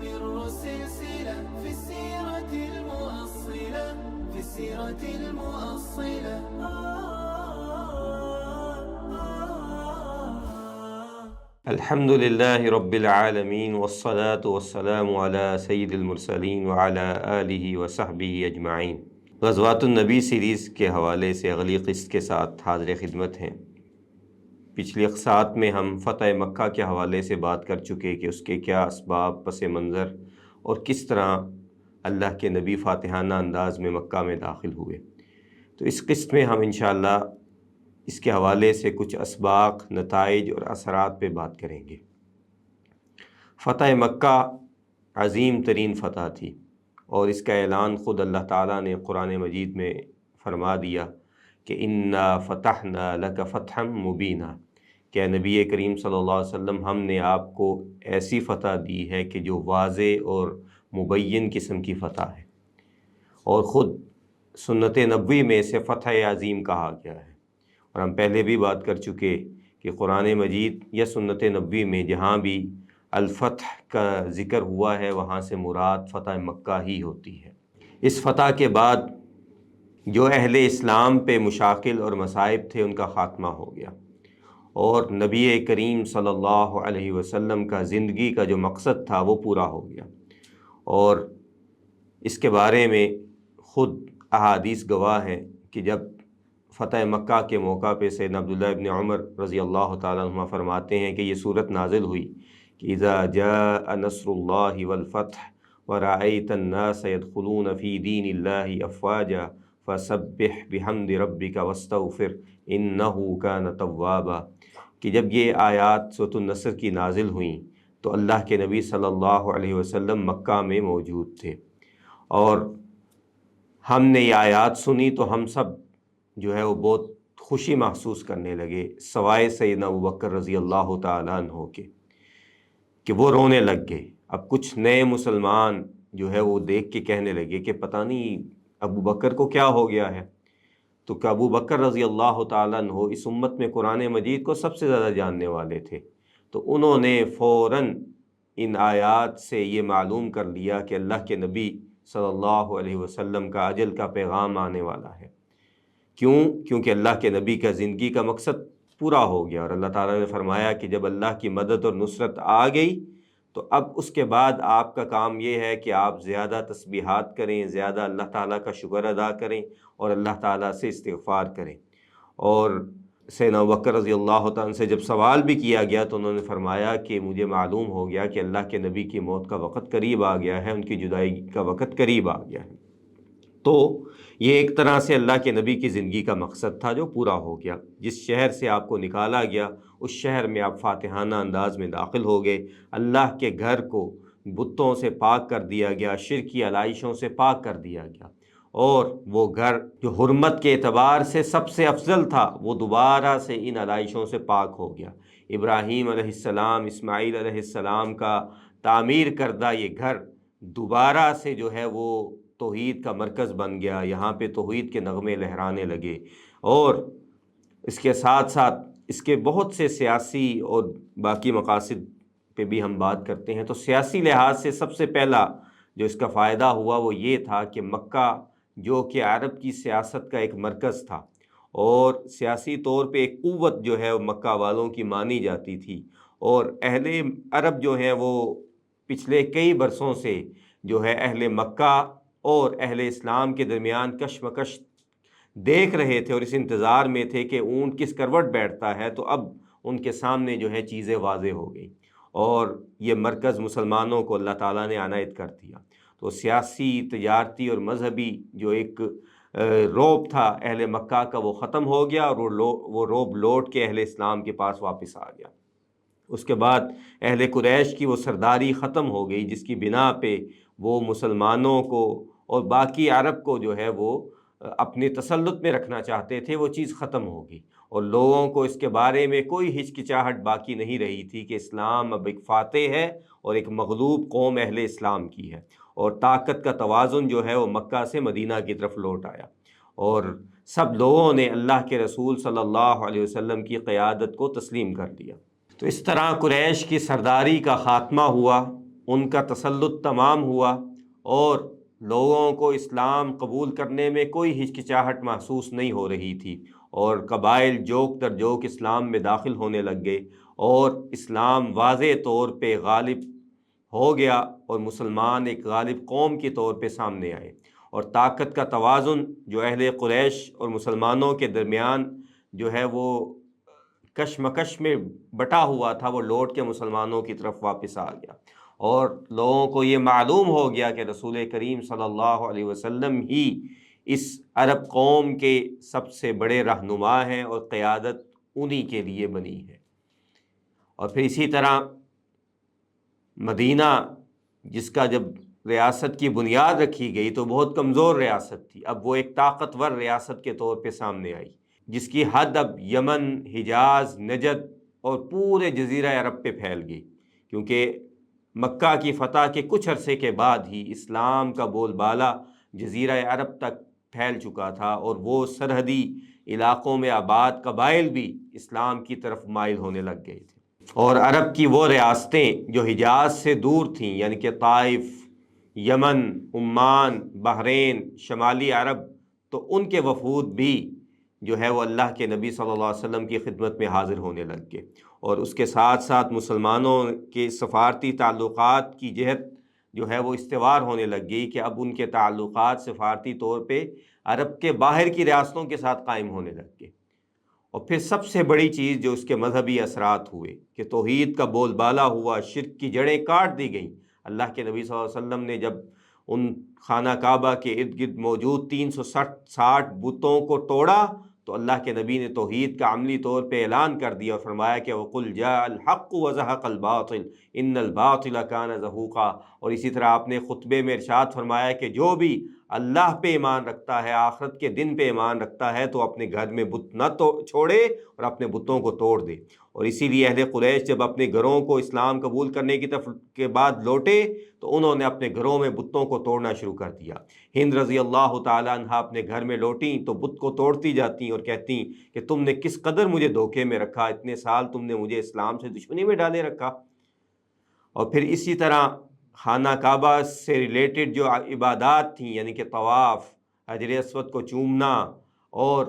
تستمر السلسلة في السيرة المؤصلة في السيرة المؤصلة. الحمد للہ رب العالمین والصلاة والسلام علی سید المرسلین وعلی آلہ وصحبہ اجمعین۔ غزوات النبی سیریز کے حوالے سے اگلی قسط کے ساتھ حاضر خدمت ہیں۔ پچھلی اقساط میں ہم فتح مکہ کے حوالے سے بات کر چکے کہ اس کے کیا اسباب، پس منظر اور کس طرح اللہ کے نبی فاتحانہ انداز میں مکہ میں داخل ہوئے۔ تو اس قسط میں ہم انشاءاللہ اس کے حوالے سے کچھ اسباق، نتائج اور اثرات پہ بات کریں گے۔ فتح مکہ عظیم ترین فتح تھی اور اس کا اعلان خود اللہ تعالیٰ نے قرآن مجید میں فرما دیا کہ انا فتحنا لک فتحا مبینا، کہ نبی کریم صلی اللہ علیہ وسلم ہم نے آپ کو ایسی فتح دی ہے کہ جو واضح اور مبین قسم کی فتح ہے، اور خود سنت نبوی میں اسے فتح عظیم کہا گیا ہے۔ اور ہم پہلے بھی بات کر چکے کہ قرآن مجید یا سنت نبوی میں جہاں بھی الفتح کا ذکر ہوا ہے وہاں سے مراد فتح مکہ ہی ہوتی ہے۔ اس فتح کے بعد جو اہل اسلام پہ مشاکل اور مصائب تھے ان کا خاتمہ ہو گیا، اور نبی کریم صلی اللہ علیہ وسلم کا زندگی کا جو مقصد تھا وہ پورا ہو گیا۔ اور اس کے بارے میں خود احادیث گواہ ہیں کہ جب فتح مکہ کے موقع پہ سیدنا عبداللہ ابن عمر رضی اللہ تعالیٰ عنہ فرماتے ہیں کہ یہ صورت نازل ہوئی کہ اذا جاء نصر اللہ والفتح ورأیت الناس يدخلون فی دین اللہ افواجا فسبح بحمد ربک واستغفر انہ کان توابا، کہ جب یہ آیات سورۃ النصر کی نازل ہوئیں تو اللہ کے نبی صلی اللہ علیہ وسلم مکہ میں موجود تھے، اور ہم نے یہ آیات سنی تو ہم سب جو ہے وہ بہت خوشی محسوس کرنے لگے، سوائے سیدنا ابوبکر رضی اللہ تعالیٰ عنہ کے، کہ وہ رونے لگ گئے۔ اب کچھ نئے مسلمان جو ہے وہ دیکھ کے کہنے لگے کہ پتہ نہیں ابوبکر کو کیا ہو گیا ہے، تو کہ ابوبکر رضی اللہ تعالیٰ عنہ اس امت میں قرآن مجید کو سب سے زیادہ جاننے والے تھے، تو انہوں نے فوراً ان آیات سے یہ معلوم کر لیا کہ اللہ کے نبی صلی اللہ علیہ وسلم کا اجل کا پیغام آنے والا ہے۔ کیونکہ اللہ کے نبی کا زندگی کا مقصد پورا ہو گیا، اور اللہ تعالیٰ نے فرمایا کہ جب اللہ کی مدد اور نصرت آ گئی تو اب اس کے بعد آپ کا کام یہ ہے کہ آپ زیادہ تسبیحات کریں، زیادہ اللہ تعالیٰ کا شکر ادا کریں اور اللہ تعالیٰ سے استغفار کریں۔ اور سیدنا ابوبکر رضی اللہ تعالیٰ سے جب سوال بھی کیا گیا تو انہوں نے فرمایا کہ مجھے معلوم ہو گیا کہ اللہ کے نبی کی موت کا وقت قریب آ گیا ہے، ان کی جدائی کا وقت قریب آ گیا ہے۔ تو یہ ایک طرح سے اللہ کے نبی کی زندگی کا مقصد تھا جو پورا ہو گیا۔ جس شہر سے آپ کو نکالا گیا اس شہر میں آپ فاتحانہ انداز میں داخل ہو گئے، اللہ کے گھر کو بتوں سے پاک کر دیا گیا، شرکی علائشوں سے پاک کر دیا گیا، اور وہ گھر جو حرمت کے اعتبار سے سب سے افضل تھا وہ دوبارہ سے ان علائشوں سے پاک ہو گیا۔ ابراہیم علیہ السلام، اسماعیل علیہ السلام کا تعمیر کردہ یہ گھر دوبارہ سے جو ہے وہ توحید کا مرکز بن گیا، یہاں پہ توحید کے نغمے لہرانے لگے، اور اس کے ساتھ ساتھ اس کے بہت سے سیاسی اور باقی مقاصد پہ بھی ہم بات کرتے ہیں۔ تو سیاسی لحاظ سے سب سے پہلا جو اس کا فائدہ ہوا وہ یہ تھا کہ مکہ جو کہ عرب کی سیاست کا ایک مرکز تھا، اور سیاسی طور پہ ایک قوت جو ہے وہ مکہ والوں کی مانی جاتی تھی، اور اہل عرب جو ہیں وہ پچھلے کئی برسوں سے جو ہے اہل مکہ اور اہل اسلام کے درمیان کشمکش دیکھ رہے تھے، اور اس انتظار میں تھے کہ اونٹ کس کروٹ بیٹھتا ہے، تو اب ان کے سامنے جو ہے چیزیں واضح ہو گئیں، اور یہ مرکز مسلمانوں کو اللہ تعالیٰ نے عنایت کر دیا۔ تو سیاسی، تجارتی اور مذہبی جو ایک رعب تھا اہل مکہ کا وہ ختم ہو گیا، اور وہ رعب لوٹ کے اہل اسلام کے پاس واپس آ گیا۔ اس کے بعد اہل قریش کی وہ سرداری ختم ہو گئی جس کی بنا پہ وہ مسلمانوں کو اور باقی عرب کو جو ہے وہ اپنے تسلط میں رکھنا چاہتے تھے، وہ چیز ختم ہو گئی، اور لوگوں کو اس کے بارے میں کوئی ہچکچاہٹ باقی نہیں رہی تھی کہ اسلام اب ایک فاتح ہے اور ایک مغلوب قوم اہل اسلام کی ہے، اور طاقت کا توازن جو ہے وہ مکہ سے مدینہ کی طرف لوٹ آیا، اور سب لوگوں نے اللہ کے رسول صلی اللہ علیہ وسلم کی قیادت کو تسلیم کر لیا۔ تو اس طرح قریش کی سرداری کا خاتمہ ہوا، ان کا تسلط تمام ہوا اور لوگوں کو اسلام قبول کرنے میں کوئی ہچکچاہٹ محسوس نہیں ہو رہی تھی، اور قبائل جوک در جوک اسلام میں داخل ہونے لگ گئے، اور اسلام واضح طور پہ غالب ہو گیا، اور مسلمان ایک غالب قوم کے طور پہ سامنے آئے، اور طاقت کا توازن جو اہل قریش اور مسلمانوں کے درمیان جو ہے وہ کشمکش میں بٹا ہوا تھا، وہ لوٹ کے مسلمانوں کی طرف واپس آ گیا، اور لوگوں کو یہ معلوم ہو گیا کہ رسول کریم صلی اللہ علیہ وسلم ہی اس عرب قوم کے سب سے بڑے رہنما ہیں، اور قیادت انہی کے لیے بنی ہے۔ اور پھر اسی طرح مدینہ، جس کا جب ریاست کی بنیاد رکھی گئی تو بہت کمزور ریاست تھی، اب وہ ایک طاقتور ریاست کے طور پہ سامنے آئی، جس کی حد اب یمن، حجاز، نجد اور پورے جزیرہ عرب پہ پھیل گئی، کیونکہ مکہ کی فتح کے کچھ عرصے کے بعد ہی اسلام کا بول بالا جزیرہ عرب تک پھیل چکا تھا، اور وہ سرحدی علاقوں میں آباد قبائل بھی اسلام کی طرف مائل ہونے لگ گئے تھے، اور عرب کی وہ ریاستیں جو حجاز سے دور تھیں، یعنی کہ طائف، یمن، عمان، بحرین، شمالی عرب، تو ان کے وفود بھی جو ہے وہ اللہ کے نبی صلی اللہ علیہ وسلم کی خدمت میں حاضر ہونے لگ گئے، اور اس کے ساتھ ساتھ مسلمانوں کے سفارتی تعلقات کی جہت جو ہے وہ استوار ہونے لگ گئی کہ اب ان کے تعلقات سفارتی طور پہ عرب کے باہر کی ریاستوں کے ساتھ قائم ہونے لگ گئے۔ اور پھر سب سے بڑی چیز جو اس کے مذہبی اثرات ہوئے کہ توحید کا بول بالا ہوا، شرک کی جڑیں کاٹ دی گئیں۔ اللہ کے نبی صلی اللہ علیہ وسلم نے جب ان خانہ کعبہ کے ارد گرد موجود 360 بتوں کو توڑا تو اللہ کے نبی نے توحید کا عملی طور پہ اعلان کر دیا اور فرمایا کہ وَقُلْ جَاءَ الْحَقُّ وَزَهَقَ الْبَاطِلُ إِنَّ الْبَاطِلَ كَانَ زَهُوقًا۔ اور اسی طرح آپ نے خطبے میں ارشاد فرمایا کہ جو بھی اللہ پہ ایمان رکھتا ہے، آخرت کے دن پہ ایمان رکھتا ہے، تو اپنے گھر میں بت نہ چھوڑے اور اپنے بتوں کو توڑ دے۔ اور اسی لیے اہل قریش جب اپنے گھروں کو اسلام قبول کرنے کی طرف کے بعد لوٹے تو انہوں نے اپنے گھروں میں بتوں کو توڑنا شروع کر دیا۔ ہند رضی اللہ تعالیٰ عنہا اپنے گھر میں لوٹیں تو بت کو توڑتی جاتیں اور کہتیں کہ تم نے کس قدر مجھے دھوکے میں رکھا، اتنے سال تم نے مجھے اسلام سے دشمنی میں ڈالے رکھا۔ اور پھر اسی طرح خانہ کعبہ سے ریلیٹڈ جو عبادات تھیں، یعنی کہ طواف، حجر اسود کو چومنا اور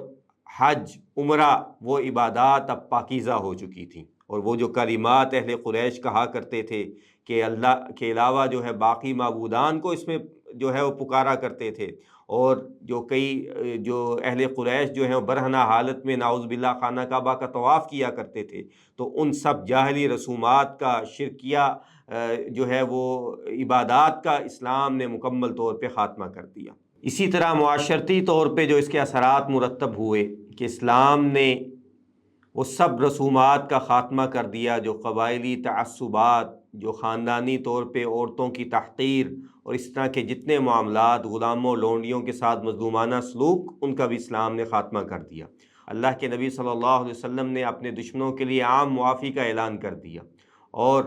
حج، عمرہ، وہ عبادات اب پاکیزہ ہو چکی تھیں، اور وہ جو کلمات اہل قریش کہا کرتے تھے کہ اللہ کے علاوہ جو ہے باقی معبودان کو اس میں جو ہے وہ پکارا کرتے تھے، اور جو کئی جو اہل قریش جو ہیں وہ برہنہ حالت میں نعوذ باللہ خانہ کعبہ کا طواف کیا کرتے تھے، تو ان سب جاہلی رسومات کا، شرکیہ جو ہے وہ عبادات کا اسلام نے مکمل طور پہ خاتمہ کر دیا۔ اسی طرح معاشرتی طور پہ جو اس کے اثرات مرتب ہوئے کہ اسلام نے وہ سب رسومات کا خاتمہ کر دیا، جو قبائلی تعصبات، جو خاندانی طور پہ عورتوں کی تحقیر اور اس طرح کے جتنے معاملات، غلاموں لونڈیوں کے ساتھ مظلومانہ سلوک، ان کا بھی اسلام نے خاتمہ کر دیا۔ اللہ کے نبی صلی اللہ علیہ وسلم نے اپنے دشمنوں کے لیے عام معافی کا اعلان کر دیا، اور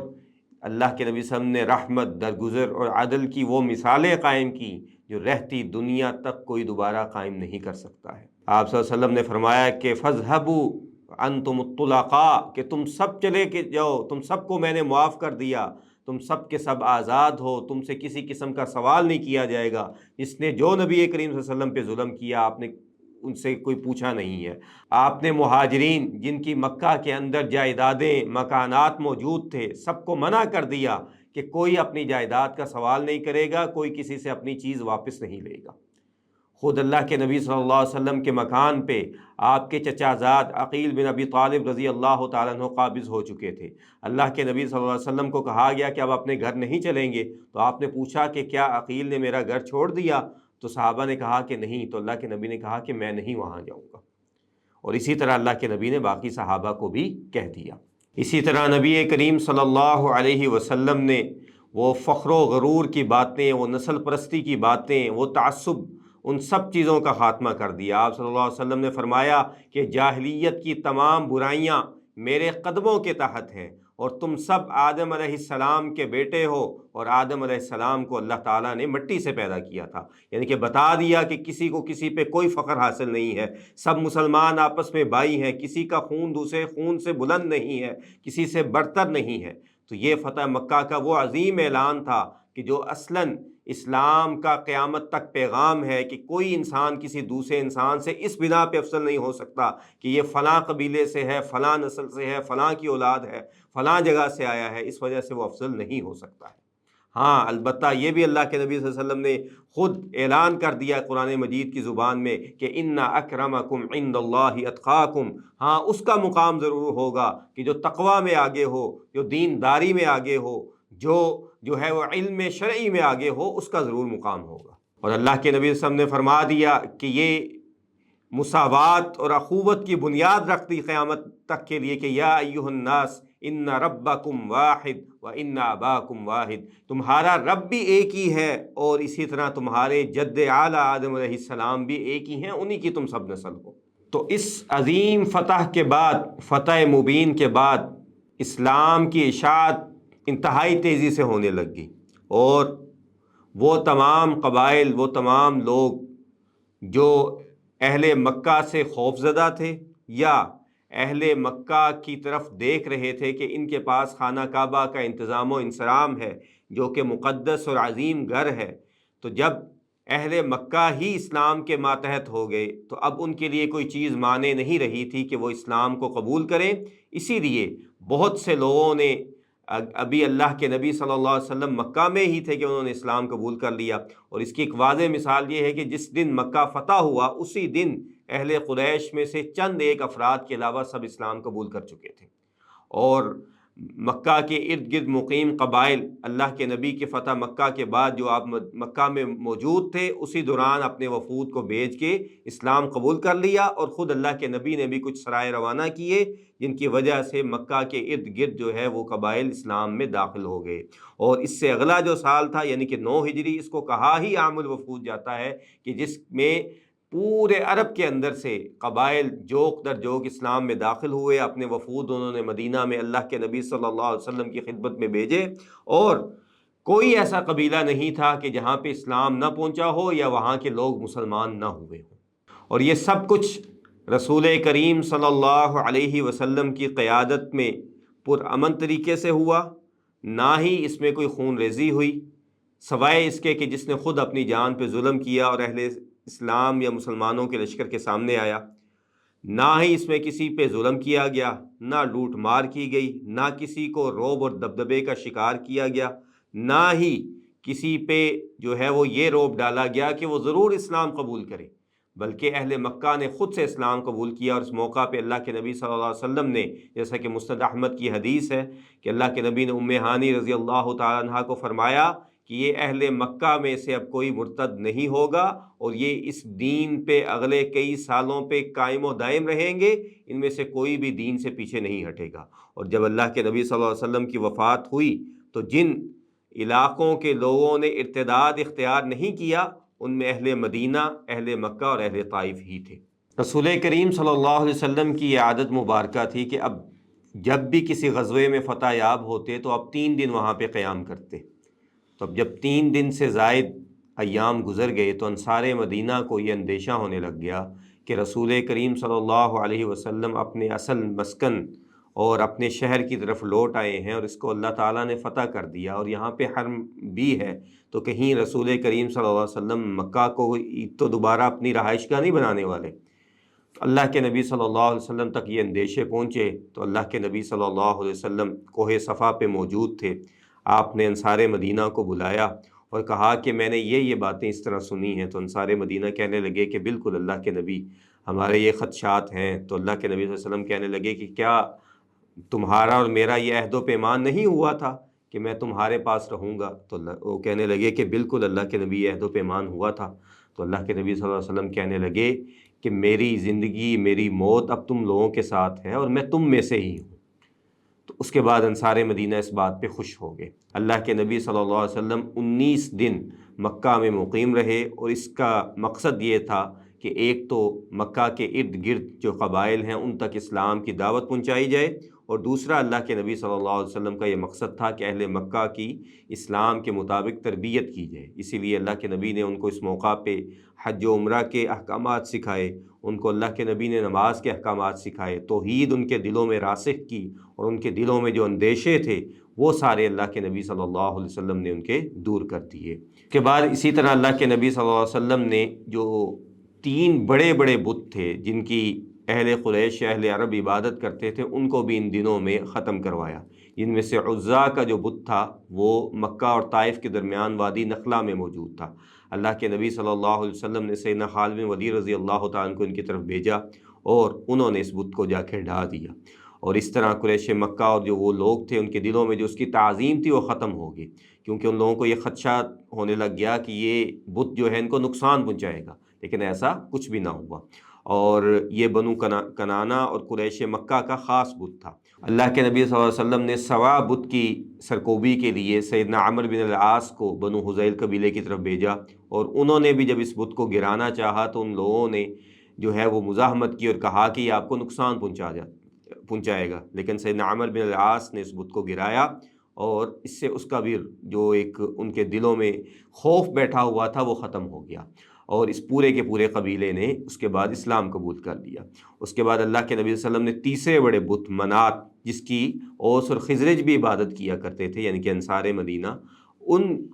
اللہ کے نبی صلی اللہ علیہ وسلم نے رحمت، درگزر اور عدل کی وہ مثالیں قائم کی جو رہتی دنیا تک کوئی دوبارہ قائم نہیں کر سکتا ہے۔ آپ صلی اللہ علیہ وسلم نے فرمایا کہ فَاذْهَبُوا أَنْتُمُ الطُّلَقَاء، کہ تم سب چلے کے جاؤ، تم سب کو میں نے معاف کر دیا، تم سب کے سب آزاد ہو، تم سے کسی قسم کا سوال نہیں کیا جائے گا۔ جس نے جو نبی کریم صلی اللہ علیہ وسلم پہ ظلم کیا، آپ نے ان سے کوئی پوچھا نہیں ہے۔ آپ نے مہاجرین جن کی مکہ کے اندر جائیدادیں، مکانات موجود تھے، سب کو منع کر دیا کہ کوئی اپنی جائیداد کا سوال نہیں کرے گا، کوئی کسی سے اپنی چیز واپس نہیں لے گا۔ خود اللہ کے نبی صلی اللہ علیہ وسلم کے مکان پہ آپ کے چچا زاد عقیل بن ابی طالب رضی اللہ تعالیٰ عنہ قابض ہو چکے تھے۔ اللہ کے نبی صلی اللہ علیہ وسلم کو کہا گیا کہ اب اپنے گھر نہیں چلیں گے، تو آپ نے پوچھا کہ کیا عقیل نے میرا گھر چھوڑ دیا؟ تو صحابہ نے کہا کہ نہیں، تو اللہ کے نبی نے کہا کہ میں نہیں وہاں جاؤں گا، اور اسی طرح اللہ کے نبی نے باقی صحابہ کو بھی کہہ دیا۔ اسی طرح نبی کریم صلی اللہ علیہ وسلم نے وہ فخر و غرور کی باتیں، وہ نسل پرستی کی باتیں، وہ تعصب، ان سب چیزوں کا خاتمہ کر دیا۔ آپ صلی اللہ علیہ وسلم نے فرمایا کہ جاہلیت کی تمام برائیاں میرے قدموں کے تحت ہیں، اور تم سب آدم علیہ السلام کے بیٹے ہو، اور آدم علیہ السلام کو اللہ تعالیٰ نے مٹی سے پیدا کیا تھا، یعنی کہ بتا دیا کہ کسی کو کسی پہ کوئی فخر حاصل نہیں ہے، سب مسلمان آپس میں بھائی ہیں، کسی کا خون دوسرے خون سے بلند نہیں ہے، کسی سے برتر نہیں ہے۔ تو یہ فتح مکہ کا وہ عظیم اعلان تھا کہ جو اصلاً اسلام کا قیامت تک پیغام ہے کہ کوئی انسان کسی دوسرے انسان سے اس بنا پہ افضل نہیں ہو سکتا کہ یہ فلاں قبیلے سے ہے، فلاں نسل سے ہے، فلاں کی اولاد ہے، فلاں جگہ سے آیا ہے، اس وجہ سے وہ افضل نہیں ہو سکتا ہے۔ ہاں البتہ یہ بھی اللہ کے نبی صلی اللہ علیہ وسلم نے خود اعلان کر دیا قرآن مجید کی زبان میں کہ ان اکرمکم عند اللہ اتقاکم، ہاں اس کا مقام ضرور ہوگا کہ جو تقوی میں آگے ہو، جو دینداری میں آگے ہو، جو ہے وہ علم شرعی میں آگے ہو، اس کا ضرور مقام ہوگا۔ اور اللہ کے نبی صلی اللہ علیہ وسلم نے فرما دیا کہ یہ مساوات اور اخوت کی بنیاد رکھتی قیامت تک کے لیے کہ یا ایھا الناس ان ربکم واحد و ان اباکم واحد، تمہارا رب بھی ایک ہی ہے اور اسی طرح تمہارے جد اعلیٰ آدم علیہ السلام بھی ایک ہی ہیں، انہی کی تم سب نسل ہو۔ تو اس عظیم فتح کے بعد، فتح مبین کے بعد، اسلام کی اشاعت انتہائی تیزی سے ہونے لگ گئی، اور وہ تمام قبائل، وہ تمام لوگ جو اہل مکہ سے خوف زدہ تھے یا اہل مکہ کی طرف دیکھ رہے تھے کہ ان کے پاس خانہ کعبہ کا انتظام و انصرام ہے جو کہ مقدس اور عظیم گھر ہے، تو جب اہل مکہ ہی اسلام کے ماتحت ہو گئے تو اب ان کے لیے کوئی چیز مانے نہیں رہی تھی کہ وہ اسلام کو قبول کریں۔ اسی لیے بہت سے لوگوں نے، ابھی اللہ کے نبی صلی اللہ علیہ وسلم مکہ میں ہی تھے کہ انہوں نے اسلام قبول کر لیا، اور اس کی ایک واضح مثال یہ ہے کہ جس دن مکہ فتح ہوا اسی دن اہل قریش میں سے چند ایک افراد کے علاوہ سب اسلام قبول کر چکے تھے، اور مکہ کے ارد گرد مقیم قبائل اللہ کے نبی کے فتح مکہ کے بعد جو آپ مکہ میں موجود تھے اسی دوران اپنے وفود کو بھیج کے اسلام قبول کر لیا، اور خود اللہ کے نبی نے بھی کچھ سرائے روانہ کیے جن کی وجہ سے مکہ کے ارد گرد جو ہے وہ قبائل اسلام میں داخل ہو گئے۔ اور اس سے اگلا جو سال تھا یعنی کہ 9 ہجری، اس کو کہا ہی عام الوفود جاتا ہے کہ جس میں پورے عرب کے اندر سے قبائل جوک در جوک اسلام میں داخل ہوئے، اپنے وفود انہوں نے مدینہ میں اللہ کے نبی صلی اللہ علیہ وسلم کی خدمت میں بھیجے، اور کوئی ایسا قبیلہ نہیں تھا کہ جہاں پہ اسلام نہ پہنچا ہو یا وہاں کے لوگ مسلمان نہ ہوئے ہوں۔ اور یہ سب کچھ رسول کریم صلی اللہ علیہ وسلم کی قیادت میں پرامن طریقے سے ہوا، نہ ہی اس میں کوئی خون ریزی ہوئی، سوائے اس کے کہ جس نے خود اپنی جان پہ ظلم کیا اور اہل اسلام یا مسلمانوں کے لشکر کے سامنے آیا۔ نہ ہی اس میں کسی پہ ظلم کیا گیا، نہ لوٹ مار کی گئی، نہ کسی کو روب اور دبدبے کا شکار کیا گیا، نہ ہی کسی پہ جو ہے وہ یہ روب ڈالا گیا کہ وہ ضرور اسلام قبول کرے، بلکہ اہل مکہ نے خود سے اسلام قبول کیا۔ اور اس موقع پہ اللہ کے نبی صلی اللہ علیہ وسلم نے، جیسا کہ مسند احمد کی حدیث ہے کہ اللہ کے نبی نے ام ہانی رضی اللہ تعالیٰ عنہا کو فرمایا کہ یہ اہل مکہ میں سے اب کوئی مرتد نہیں ہوگا اور یہ اس دین پہ اگلے کئی سالوں پہ قائم و دائم رہیں گے، ان میں سے کوئی بھی دین سے پیچھے نہیں ہٹے گا۔ اور جب اللہ کے نبی صلی اللہ علیہ وسلم کی وفات ہوئی تو جن علاقوں کے لوگوں نے ارتداد اختیار نہیں کیا ان میں اہل مدینہ، اہل مکہ اور اہل طائف ہی تھے۔ رسول کریم صلی اللہ علیہ وسلم کی یہ عادت مبارکہ تھی کہ اب جب بھی کسی غزوے میں فتح یاب ہوتے تو اب 3 دن وہاں پہ قیام کرتے۔ تو اب جب 3 دن سے زائد ایام گزر گئے تو انصار مدینہ کو یہ اندیشہ ہونے لگ گیا کہ رسول کریم صلی اللہ علیہ وسلم اپنے اصل مسکن اور اپنے شہر کی طرف لوٹ آئے ہیں، اور اس کو اللہ تعالیٰ نے فتح کر دیا اور یہاں پہ حرم بھی ہے، تو کہیں رسول کریم صلی اللہ علیہ وسلم مکہ کو تو دوبارہ اپنی رہائش گاہ نہیں بنانے والے۔ تو اللہ کے نبی صلی اللہ علیہ وسلم تک یہ اندیشے پہنچے تو اللہ کے نبی صلی اللہ علیہ وسلم کوہ صفا پہ موجود تھے۔ آپ نے انصار مدینہ کو بلایا اور کہا کہ میں نے یہ باتیں اس طرح سنی ہیں۔ تو انصار مدینہ کہنے لگے کہ بالکل اللہ کے نبی، ہمارے یہ خدشات ہیں۔ تو اللہ کے نبی صلی اللہ علیہ وسلم کہنے لگے کہ کیا تمہارا اور میرا یہ عہد و پیمان نہیں ہوا تھا کہ میں تمہارے پاس رہوں گا؟ تو وہ کہنے لگے کہ بالکل اللہ کے نبی، یہ عہد و پیمان ہوا تھا۔ تو اللہ کے نبی صلی اللہ علیہ وسلم کہنے لگے کہ میری زندگی، میری موت اب تم لوگوں کے ساتھ ہے اور میں تم میں سے ہی ہوں۔ تو اس کے بعد انصار مدینہ اس بات پہ خوش ہو گئے۔ اللہ کے نبی صلی اللہ علیہ وسلم 19 دن مکہ میں مقیم رہے، اور اس کا مقصد یہ تھا کہ ایک تو مکہ کے ارد گرد جو قبائل ہیں ان تک اسلام کی دعوت پہنچائی جائے، اور دوسرا اللہ کے نبی صلی اللہ علیہ وسلم کا یہ مقصد تھا کہ اہل مکہ کی اسلام کے مطابق تربیت کی جائے۔ اسی لیے اللہ کے نبی نے ان کو اس موقع پہ حج و عمرہ کے احکامات سکھائے، ان کو اللہ کے نبی نے نماز کے احکامات سکھائے، توحید ان کے دلوں میں راسخ کی، اور ان کے دلوں میں جو اندیشے تھے وہ سارے اللہ کے نبی صلی اللہ علیہ وسلم نے ان کے دور کر دیے۔ اس کے بعد اسی طرح اللہ کے نبی صلی اللہ علیہ وسلم نے جو 3 بڑے بڑے بت تھے جن کی اہل قریش اہل عرب عبادت کرتے تھے، ان کو بھی ان دنوں میں ختم کروایا۔ جن میں سے عزا کا جو بت تھا وہ مکہ اور طائف کے درمیان وادی نخلا میں موجود تھا۔ اللہ کے نبی صلی اللہ علیہ وسلم نے سیدنا خالد بن ولید رضی اللہ تعالیٰ عنہ کو ان کی طرف بھیجا اور انہوں نے اس بت کو جا کے ڈھا دیا، اور اس طرح قریش مکہ اور جو وہ لوگ تھے ان کے دلوں میں جو اس کی تعظیم تھی وہ ختم ہو گئی، کیونکہ ان لوگوں کو یہ خدشہ ہونے لگ گیا کہ یہ بت جو ہے ان کو نقصان پہنچائے گا، لیکن ایسا کچھ بھی نہ ہوا۔ اور یہ بنو کنانا اور قریش مکہ کا خاص بت تھا۔ اللہ کے نبی صلی اللہ علیہ وسلم نے سوا بت کی سرکوبی کے لیے سیدنا عمرو بن العاص کو بنو حذیل قبیلے کی طرف بھیجا، اور انہوں نے بھی جب اس بت کو گرانا چاہا تو ان لوگوں نے جو ہے وہ مزاحمت کی اور کہا کہ یہ آپ کو نقصان پہنچائے گا، لیکن سیدنا عمرو بن العاص نے اس بت کو گرایا، اور اس سے اس کا بھی جو ایک ان کے دلوں میں خوف بیٹھا ہوا تھا وہ ختم ہو گیا، اور اس پورے کے پورے قبیلے نے اس کے بعد اسلام قبول کر لیا۔ اس کے بعد اللہ کے نبی صلی اللہ علیہ وسلم نے تیسرے بڑے بت منات، جس کی اوس اور خزرج بھی عبادت کیا کرتے تھے، یعنی کہ انصار مدینہ،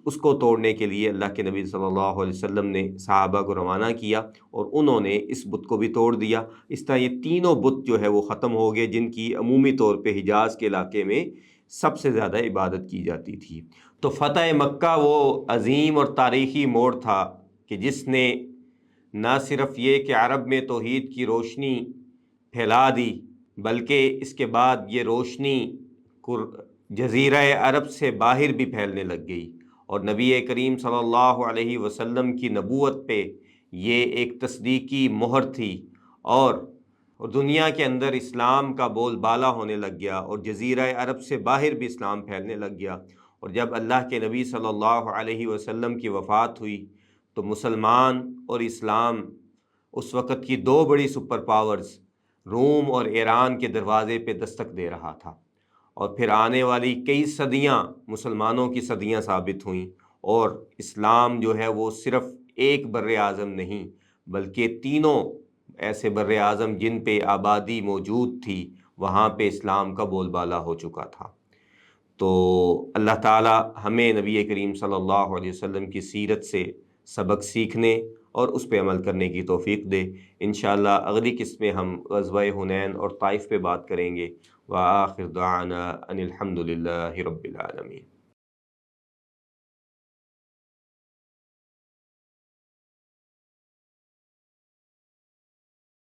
اس کو توڑنے کے لیے اللہ کے نبی صلی اللہ علیہ وسلم نے صحابہ کو روانہ کیا، اور انہوں نے اس بت کو بھی توڑ دیا۔ اس طرح یہ تینوں بت جو ہے وہ ختم ہو گئے، جن کی عمومی طور پہ حجاز کے علاقے میں سب سے زیادہ عبادت کی جاتی تھی۔ تو فتح مکہ وہ عظیم اور تاریخی موڑ تھا کہ جس نے نہ صرف یہ کہ عرب میں توحید کی روشنی پھیلا دی، بلکہ اس کے بعد یہ روشنی جزیرہ عرب سے باہر بھی پھیلنے لگ گئی، اور نبی کریم صلی اللہ علیہ وسلم کی نبوت پہ یہ ایک تصدیقی مہر تھی، اور دنیا کے اندر اسلام کا بول بالا ہونے لگ گیا، اور جزیرہ عرب سے باہر بھی اسلام پھیلنے لگ گیا۔ اور جب اللہ کے نبی صلی اللہ علیہ وسلم کی وفات ہوئی تو مسلمان اور اسلام اس وقت کی 2 بڑی سپر پاورز روم اور ایران کے دروازے پہ دستک دے رہا تھا، اور پھر آنے والی کئی صدیاں مسلمانوں کی صدیاں ثابت ہوئیں، اور اسلام جو ہے وہ صرف ایک بر اعظم نہیں بلکہ تینوں ایسے بر اعظم جن پہ آبادی موجود تھی وہاں پہ اسلام کا بول بالا ہو چکا تھا۔ تو اللہ تعالی ہمیں نبی کریم صلی اللہ علیہ وسلم کی سیرت سے سبق سیکھنے اور اس پہ عمل کرنے کی توفیق دے۔ انشاءاللہ اگلی قسط میں ہم غزوہ حنین اور طائف پہ بات کریں گے۔ وآخر دعوانا ان الحمد للہ رب العالمین۔